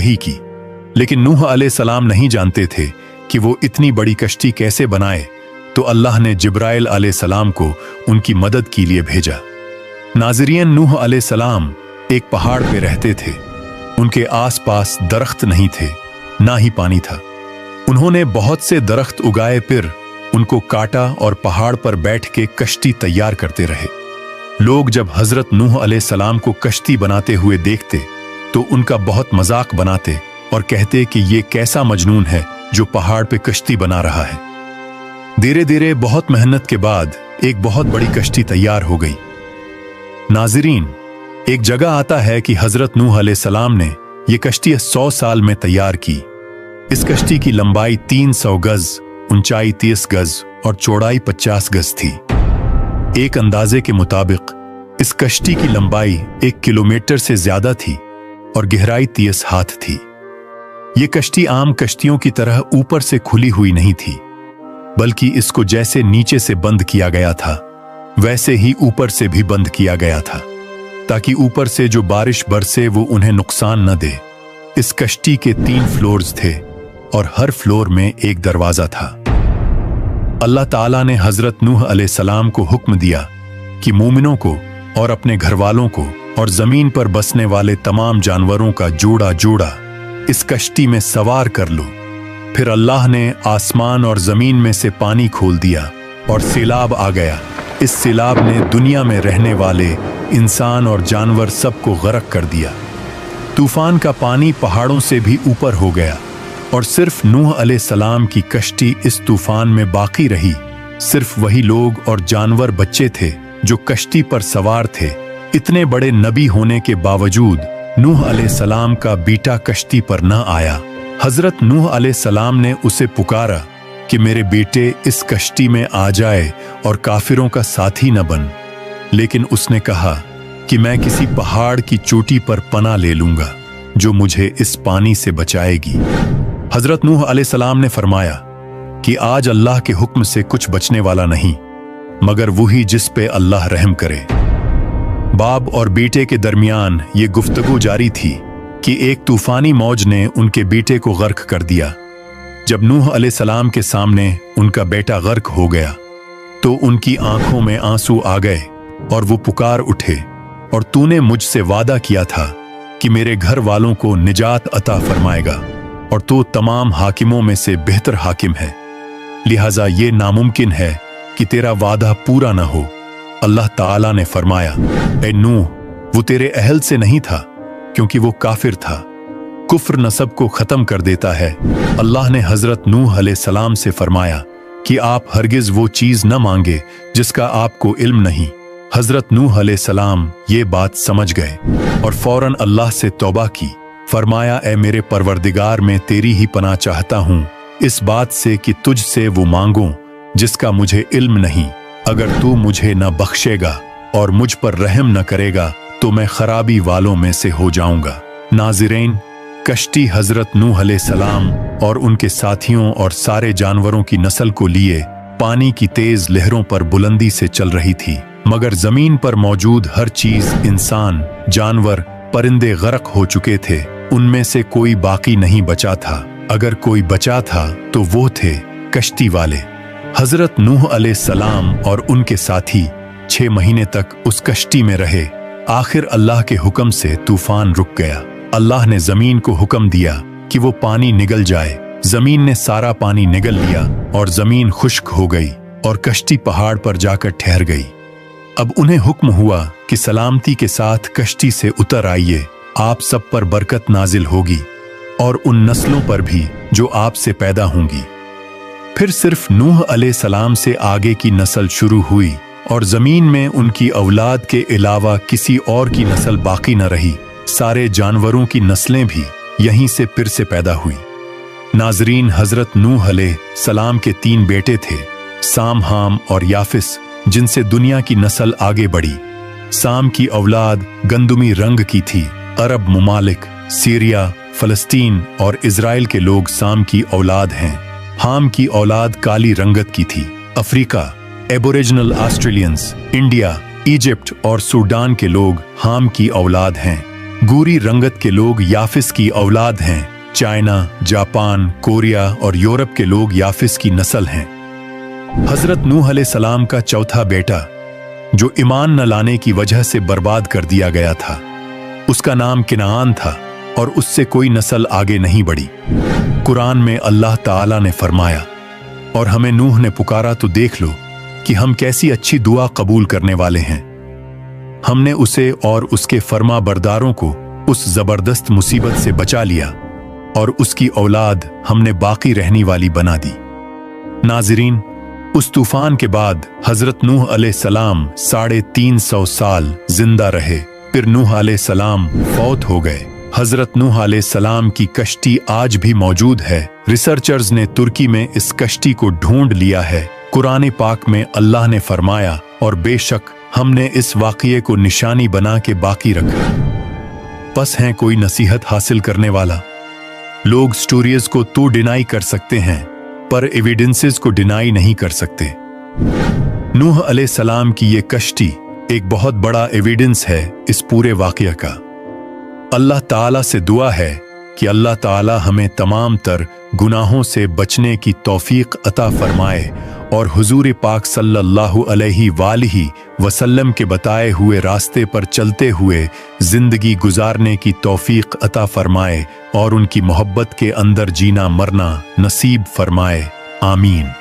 वही की। लेकिन नूह अलैहिस्सलाम नहीं जानते थे कि वो इतनी बड़ी कश्ती कैसे बनाए, तो अल्लाह ने जिब्राइल अलैहिस्सलाम को उनकी मदद के लिए भेजा। नाज़रीन, नूह अलैहिस्सलाम एक पहाड़ पे रहते थे। उनके आसपास दरख्त नहीं थे, ना ही पानी था। उन्होंने बहुत से दरख्त उगाए, फिर उनको काटा और पहाड़ पर बैठ के कश्ती तैयार करते रहे। लोग जब हजरत नूह अलैहिस्सलाम को कश्ती बनाते हुए देखते तो उनका बहुत मजाक बनाते और कहते कि ये कैसा मजनून है जो पहाड़ पे कश्ती बना रहा है। धीरे धीरे बहुत मेहनत के बाद एक बहुत बड़ी कश्ती तैयार हो गई। नाज़रीन, एक जगह आता है कि हजरत नूह अलैहिस्सलाम ने यह कश्ती 100 साल में तैयार की। इस कश्ती की लंबाई 300 गज, ऊंचाई 30 गज और चौड़ाई 50 गज थी। एक अंदाजे के मुताबिक इस कश्ती की लंबाई 1 किलोमीटर से ज्यादा थी और गहराई 30 हाथ थी। यह कश्ती आम कश्तियों की तरह ऊपर से खुली हुई नहीं थी, बल्कि इसको जैसे नीचे से बंद किया गया था वैसे ही ऊपर से भी बंद किया गया था, ताकि ऊपर से जो बारिश बरसे वो उन्हें नुकसान न दे। इस कश्ती के 3 फ्लोर्स थे और हर फ्लोर में एक दरवाजा था। अल्लाह ताला ने हजरत नूह अलैहिस्सलाम को हुक्म दिया कि मोमिनों को और अपने घर वालों को और जमीन पर बसने वाले तमाम जानवरों का जोड़ा जोड़ा इस कश्ती में सवार कर लो। फिर अल्लाह ने आसमान और जमीन में से पानी खोल दिया और सैलाब आ गया। इस सैलाब ने दुनिया में रहने वाले इंसान और जानवर सबको गरक कर दिया। तूफान का पानी पहाड़ों से भी ऊपर हो गया और सिर्फ नूह अलैहिस्सलाम की कश्ती इस तूफान में बाकी रही। सिर्फ वही लोग और जानवर बच्चे थे जो कश्ती पर सवार थे। इतने बड़े नबी होने के बावजूद नूह अलैहिस्सलाम का बेटा कश्ती पर न आया। हजरत नूह अलैहिस्सलाम ने उसे पुकारा कि मेरे बेटे इस कश्ती में आ जाए और काफिरों का साथी न बन। लेकिन उसने कहा कि मैं किसी पहाड़ की चोटी पर पनाह ले लूंगा जो मुझे इस पानी से बचाएगी। हजरत नूह अलैहिस्सलाम ने फरमाया कि आज अल्लाह के हुक्म से कुछ बचने वाला नहीं मगर वही जिस पे अल्लाह रहम करे। बाप और बेटे के दरमियान ये गुफ्तगू जारी थी कि एक तूफानी मौज ने उनके बेटे को गर्क कर दिया। जब नूह अलैहिस्सलाम के सामने उनका बेटा गर्क हो गया तो उनकी आंखों में आंसू आ गए और वो पुकार उठे, और तूने मुझसे वादा किया था कि मेरे घर वालों को निजात अता फरमाएगा और तू तमाम हाकिमों में से बेहतर हाकिम है, लिहाजा ये नामुमकिन है कि तेरा वादा पूरा न हो। अल्लाह ताला ने फरमाया, ए नूह, वो तेरे अहल से नहीं था क्योंकि वो काफिर था। कुफ्र नसब को खत्म कर देता है। अल्लाह ने हजरत नूह अलैहिस्सलाम से फरमाया कि आप हरगिज वो चीज न मांगे जिसका आपको इल्म नहीं। हजरत नूह अलैहिस्सलाम ये बात समझ गए और फौरन अल्लाह से तौबा की। फरमाया, ए मेरे परवरदिगार, मैं तेरी ही पनाह चाहता हूँ इस बात से कि तुझसे वो मांगूं जिसका मुझे इल्म नहीं। अगर तू मुझे न बख्शेगा और मुझ पर रहम न करेगा तो मैं खराबी वालों में से हो जाऊंगा। नाज़रीन, कश्ती हजरत नूह अलैहिस्सलाम और उनके साथियों और सारे जानवरों की नस्ल को लिए पानी की तेज लहरों पर बुलंदी से चल रही थी, मगर जमीन पर मौजूद हर चीज, इंसान, जानवर, परिंदे गरक हो चुके थे। उनमें से कोई बाकी नहीं बचा था। अगर कोई बचा था तो वो थे कश्ती वाले। हजरत नूह अलैहिस्सलाम और उनके साथी 6 महीने तक उस कश्ती में रहे। आखिर अल्लाह के हुक्म से तूफान रुक गया। अल्लाह ने जमीन को हुक्म दिया कि वो पानी निगल जाए। जमीन ने सारा पानी निगल लिया और जमीन खुश्क हो गई और कश्ती पहाड़ पर जाकर ठहर गई। अब उन्हें हुक्म हुआ कि सलामती के साथ कश्ती से उतर आइए, आप सब पर बरकत नाजिल होगी और उन नस्लों पर भी जो आपसे पैदा होंगी। फिर सिर्फ नूह अलैहिस्सलाम से आगे की नस्ल शुरू हुई और जमीन में उनकी औलाद के अलावा किसी और की नस्ल बाकी न रही। सारे जानवरों की नस्लें भी यहीं से फिर से पैदा हुई। नाजरीन, हजरत नूह अलैहिस्सलाम के 3 बेटे थे, साम, हाम और याफिस, जिनसे दुनिया की नस्ल आगे बढ़ी। साम की औलाद गंदुमी रंग की थी। अरब मुमालिक, सीरिया, फलस्तीन और इजराइल के लोग साम की औलाद हैं। हाम की औलाद काली रंगत की थी। Africa, aboriginal Australians, India, Egypt और सूडान के लोग हाम की औलाद हैं। गोरी रंगत के लोग याफिस की औलाद हैं। चाइना, जापान, कोरिया और यूरोप के लोग याफिस की नस्ल हैं। हजरत नूह अलैहिस्सलाम का चौथा बेटा, जो ईमान न लाने की वजह से बर्बाद कर दिया गया था, उसका नाम किनान था और उससे कोई नस्ल आगे नहीं बढ़ी। कुरान में अल्लाह ताला ने फरमाया, और हमें नूह ने पुकारा तो देख लो कि हम कैसी अच्छी दुआ कबूल करने वाले हैं। हमने उसे और उसके फर्मा बरदारों को उस जबरदस्त मुसीबत से बचा लिया और उसकी औलाद हमने बाकी रहने वाली बना दी। नाज़रीन, उस तूफान के बाद हजरत नूह अलैहिस्सलाम 350 साल जिंदा रहे। फिर नूह अलैहिस्सलाम फौत हो गए। हजरत नूह अलैहिस्सलाम की कश्ती आज भी मौजूद है। रिसर्चर्स ने तुर्की में इस कश्ती को ढूंढ लिया है। कुरान पाक में अल्लाह ने फरमाया, और बेशक हमने इस वाक़ये को निशानी बना के बाकी रखा। बस है कोई नसीहत हासिल करने वाला। लोग स्टोरीज को तो डिनाई कर सकते हैं, पर एविडेंसेस को डिनाई नहीं कर सकते। नूह अलैहिस्सलाम की ये कश्ती एक बहुत बड़ा एविडेंस है इस पूरे वाक़या का। अल्लाह ताला से दुआ है कि अल्लाह ताला हमें तमाम तर गुनाहों से बचने की तौफीक अता फरमाए और हुजूर पाक सल्लल्लाहु अलैहि वसल्लम के बताए हुए रास्ते पर चलते हुए जिंदगी गुजारने की तौफीक अता फरमाए और उनकी मोहब्बत के अंदर जीना मरना नसीब फरमाए। आमीन।